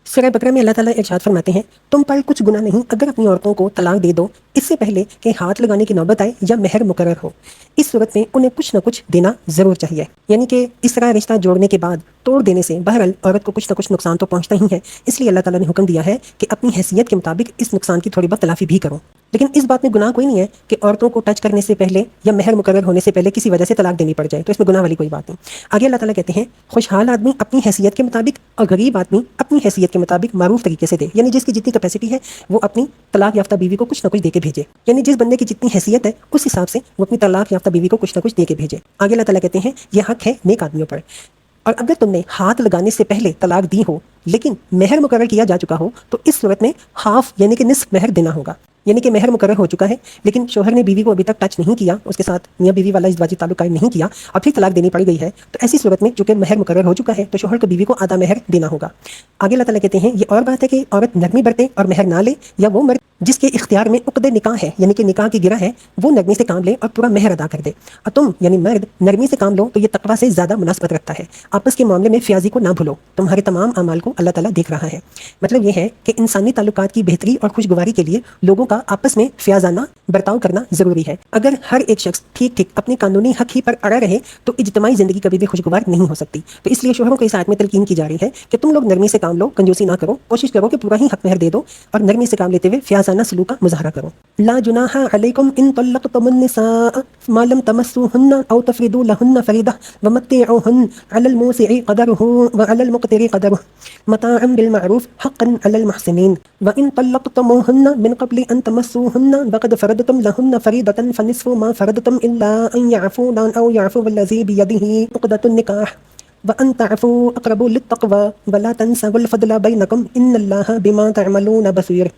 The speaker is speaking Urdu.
سورہ بقرہ میں اللہ تعالیٰ ارشاد فرماتے ہیں، تم پر کچھ گناہ نہیں اگر اپنی عورتوں کو طلاق دے دو اس سے پہلے کہ ہاتھ لگانے کی نوبت آئے یا مہر مقرر ہو۔ اس صورت میں انہیں کچھ نہ کچھ دینا ضرور چاہیے، یعنی کہ اس طرح رشتہ جوڑنے کے بعد توڑ دینے سے بہرحال عورت کو کچھ نہ کچھ نقصان تو پہنچتا ہی ہے، اس لیے اللہ تعالیٰ نے حکم دیا ہے کہ اپنی حیثیت کے مطابق اس نقصان کی تھوڑی بہت تلافی بھی کرو۔ لیکن اس بات میں گناہ کوئی نہیں ہے کہ عورتوں کو ٹچ کرنے سے پہلے یا مہر مقرر ہونے سے پہلے کسی وجہ سے طلاق دینی پڑ جائے، تو اس میں گناہ والی کوئی بات نہیں۔ آگے اللہ تعالیٰ کہتے ہیں، خوشحال آدمی اپنی حیثیت کے مطابق اور غریب آدمی اپنی حیثیت کے مطابق معروف طریقے سے دے، یعنی جس کی جتنی کیپیسٹی ہے وہ اپنی طلاق یافتہ بیوی کو کچھ نہ کچھ دے کے بھیجے، یعنی جس بندے کی جتنی حیثیت ہے اس حساب سے وہ اپنی طلاق یافتہ بیوی کو کچھ نہ کچھ دے کے بھیجے۔ آگے اللہ تعالیٰ کہتے ہیں، یہ حق ہے نیک آدمیوں پر، اور اگر تم نے ہاتھ لگانے سے پہلے طلاق دی ہو لیکن مہر مقرر کیا جا چکا ہو تو اس صورت میں ہاف یعنی کہ نصف مہر دینا ہوگا، یعنی کہ مہر مقرر ہو چکا ہے لیکن شوہر نے بیوی کو ابھی تک ٹچ نہیں کیا، اس کے ساتھ میاں بیوی والا ازدواجی تعلق قائم نہیں کیا اور پھر طلاق دینی پڑ گئی ہے، تو ایسی صورت میں چونکہ مہر مقرر ہو چکا ہے تو شوہر کو بیوی کو آدھا مہر دینا ہوگا۔ آگے اللہ تعالیٰ کہتے ہیں، یہ اور بات ہے کہ عورت نرمی برتے اور مہر نہ لے، یا وہ مرد جس کے اختیار میں عقد نکاح ہے یعنی کہ نکاح کی گرہ ہے وہ نرمی سے کام لے اور پورا مہر ادا کر دے، اور تم یعنی مرد نرمی سے کام لو تو یہ تقویٰ سے زیادہ مناسبت رکھتا ہے۔ آپس کے معاملے میں فیاضی کو نہ بھولو، تمہارے تمام اعمال کو اللہ تعالیٰ دیکھ رہا ہے۔ مطلب یہ ہے کہ انسانی تعلقات کی بہتری اور خوشگواری کے لیے لوگوں کا آپس میں فیاضانہ برتاؤ کرنا ضروری ہے۔ اگر ہر ایک شخص ٹھیک اپنے قانونی حق ہی پر اڑا رہے تو اجتماعی زندگی کبھی بھی خوشگوار نہیں ہو سکتی، تو اس لیے شوہروں کے ساتھ میں تلقین کی جا رہی ہے کہ تم لوگ نرمی سے کام لو، کنجوسی نہ کرو، کوشش کرو کہ پورا ہی حق مہر دے دو اور نرمی سے کام لیتے ہوئے فیاضانہ سلوک کا مظاہرہ کرو۔ لا جناح علیکم ان طلقتم النساء ما لم تمسوهن او تفردوا لهن فریضہ ومتعوهن علی الموسع قدره وعلی المقتر قدره متاعا بالمعروف حقا علی المحسنین وان طلقتموهن من قبل ان تمسوهن وقد فرضتم لهن فریضة فنصف ما فرضتم الا ان يعفون او يعفو الذي بيده عقدة النکاح وان تعفوا اقرب للتقوى ولا تنسوا الفضل بینکم ان اللہ بما تعملون بصیر۔